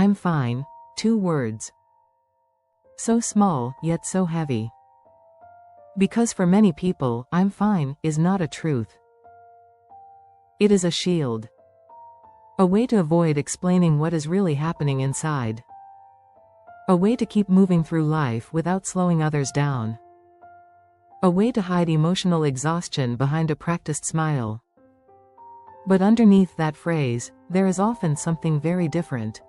I'm fine, 2 words. So small, yet so heavy. Because for many people, I'm fine is not a truth. It is a shield. A way to avoid explaining what is really happening inside. A way to keep moving through life without slowing others down. A way to hide emotional exhaustion behind a practiced smile. But underneath that phrase, there is often something very different.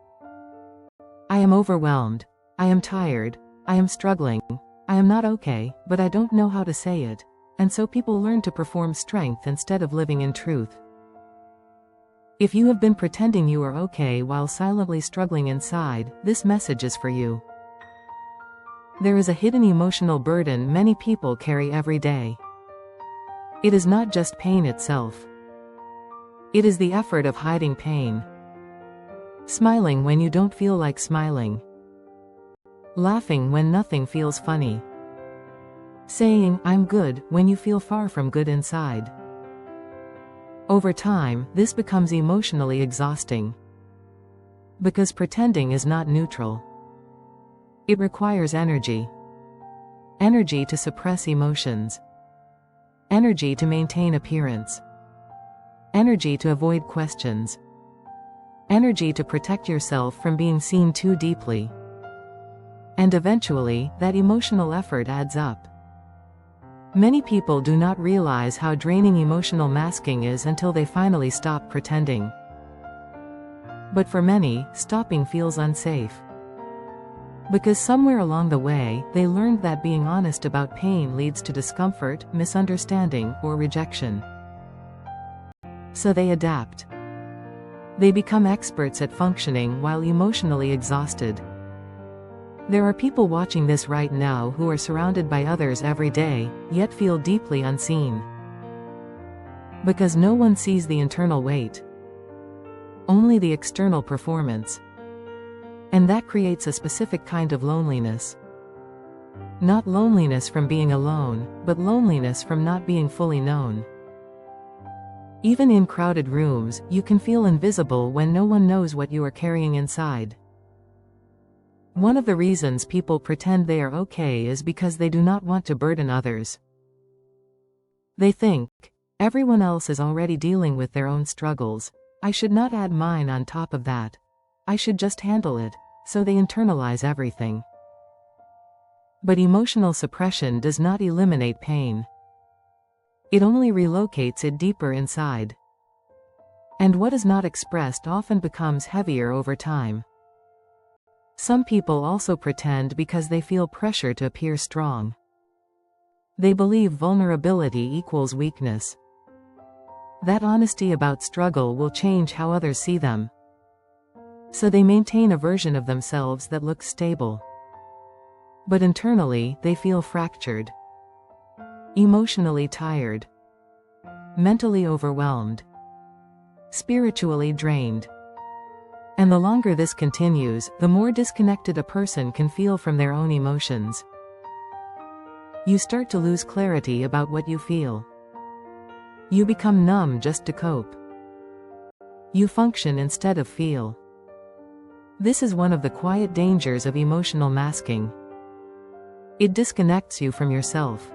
I am overwhelmed. I am tired. I am struggling. I am not okay, but I don't know how to say it, and so people learn to perform strength instead of living in truth. If you have been pretending you are okay while silently struggling inside, this message is for you. There is a hidden emotional burden many people carry every day. It is not just pain itself. It is the effort of hiding pain. Smiling when you don't feel like smiling. Laughing when nothing feels funny. Saying, I'm good, when you feel far from good inside. Over time, this becomes emotionally exhausting. Because pretending is not neutral. It requires energy. Energy to suppress emotions. Energy to maintain appearance. Energy to avoid questions. Energy to protect yourself from being seen too deeply. And eventually, that emotional effort adds up. Many people do not realize how draining emotional masking is until they finally stop pretending. But for many, stopping feels unsafe. Because somewhere along the way, they learned that being honest about pain leads to discomfort, misunderstanding, or rejection. So they adapt. They become experts at functioning while emotionally exhausted. There are people watching this right now who are surrounded by others every day, yet feel deeply unseen. Because no one sees the internal weight. Only the external performance. And that creates a specific kind of loneliness. Not loneliness from being alone, but loneliness from not being fully known. Even in crowded rooms, you can feel invisible when no one knows what you are carrying inside. One of the reasons people pretend they are okay is because they do not want to burden others. They think, everyone else is already dealing with their own struggles. I should not add mine on top of that. I should just handle it, so they internalize everything. But emotional suppression does not eliminate pain. It only relocates it deeper inside. And what is not expressed often becomes heavier over time. Some people also pretend because they feel pressure to appear strong. They believe vulnerability equals weakness. That honesty about struggle will change how others see them. So they maintain a version of themselves that looks stable. But internally, they feel fractured. Emotionally tired. Mentally overwhelmed. Spiritually drained. And the longer this continues, the more disconnected a person can feel from their own emotions. You start to lose clarity about what you feel. You become numb just to cope. You function instead of feel. This is one of the quiet dangers of emotional masking. It disconnects you from yourself.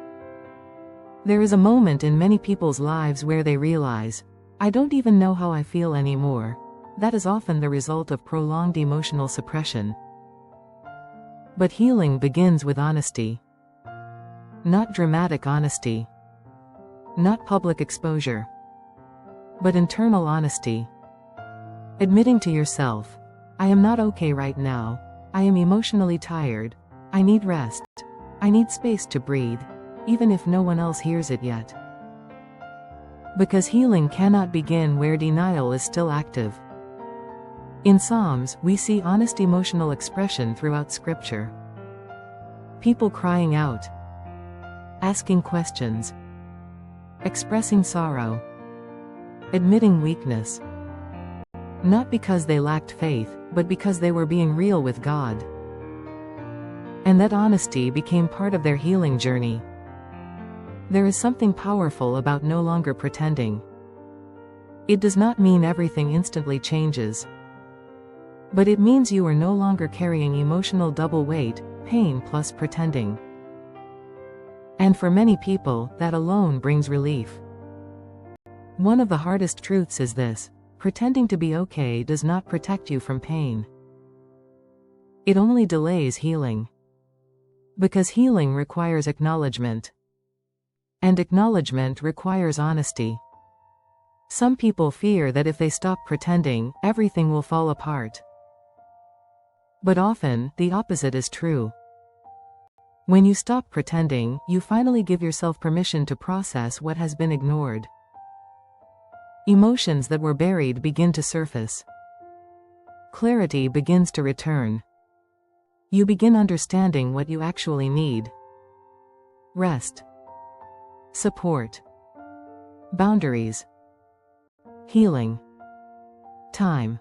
There is a moment in many people's lives where they realize, I don't even know how I feel anymore. That is often the result of prolonged emotional suppression. But healing begins with honesty. Not dramatic honesty. Not public exposure. But internal honesty. Admitting to yourself, I am not okay right now. I am emotionally tired. I need rest. I need space to breathe, even if no one else hears it yet. Because healing cannot begin where denial is still active. In Psalms, we see honest emotional expression throughout Scripture. People crying out, asking questions, expressing sorrow, admitting weakness. Not because they lacked faith, but because they were being real with God. And that honesty became part of their healing journey. There is something powerful about no longer pretending. It does not mean everything instantly changes. But it means you are no longer carrying emotional double weight, pain plus pretending. And for many people, that alone brings relief. One of the hardest truths is this: pretending to be okay does not protect you from pain. It only delays healing. Because healing requires acknowledgement. And acknowledgement requires honesty. Some people fear that if they stop pretending, everything will fall apart. But often, the opposite is true. When you stop pretending, you finally give yourself permission to process what has been ignored. Emotions that were buried begin to surface. Clarity begins to return. You begin understanding what you actually need. Rest. Support. Boundaries. Healing. Time.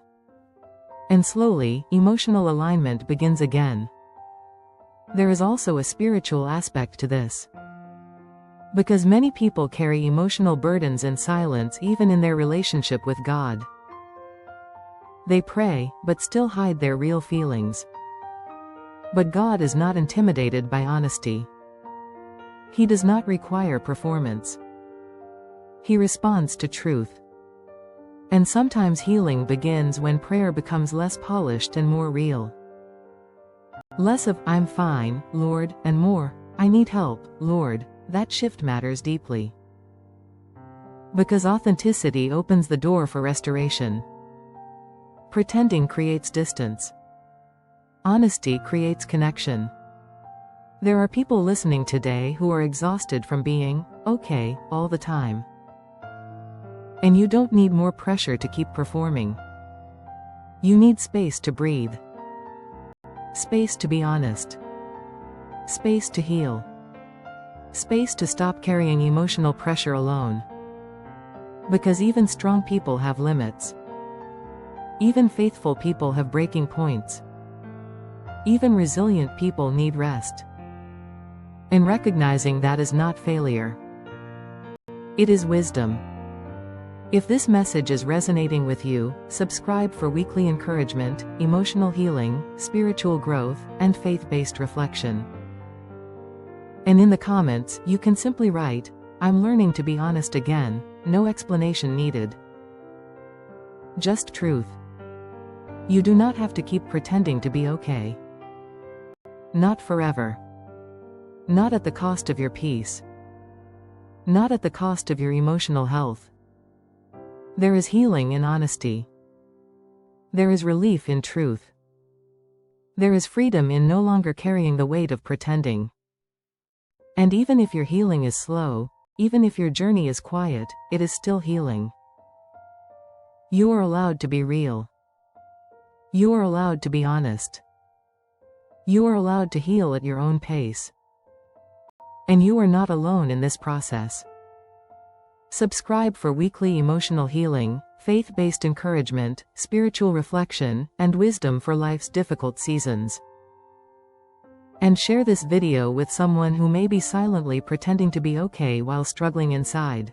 And slowly, emotional alignment begins again. There is also a spiritual aspect to this. Because many people carry emotional burdens in silence even in their relationship with God. They pray, but still hide their real feelings. But God is not intimidated by honesty. He does not require performance. He responds to truth. And sometimes healing begins when prayer becomes less polished and more real. Less of, "I'm fine, Lord," and more, "I need help, Lord." That shift matters deeply. Because authenticity opens the door for restoration. Pretending creates distance. Honesty creates connection. There are people listening today who are exhausted from being okay all the time. And you don't need more pressure to keep performing. You need space to breathe. Space to be honest. Space to heal. Space to stop carrying emotional pressure alone. Because even strong people have limits. Even faithful people have breaking points. Even resilient people need rest. And recognizing that is not failure. It is wisdom. If this message is resonating with you, subscribe for weekly encouragement, emotional healing, spiritual growth, and faith-based reflection. And in the comments, you can simply write, "I'm learning to be honest again," no explanation needed. Just truth. You do not have to keep pretending to be okay. Not forever. Not at the cost of your peace. Not at the cost of your emotional health. There is healing in honesty. There is relief in truth. There is freedom in no longer carrying the weight of pretending. And even if your healing is slow, even if your journey is quiet, it is still healing. You are allowed to be real. You are allowed to be honest. You are allowed to heal at your own pace. And you are not alone in this process. Subscribe for weekly emotional healing, faith-based encouragement, spiritual reflection, and wisdom for life's difficult seasons. And share this video with someone who may be silently pretending to be okay while struggling inside.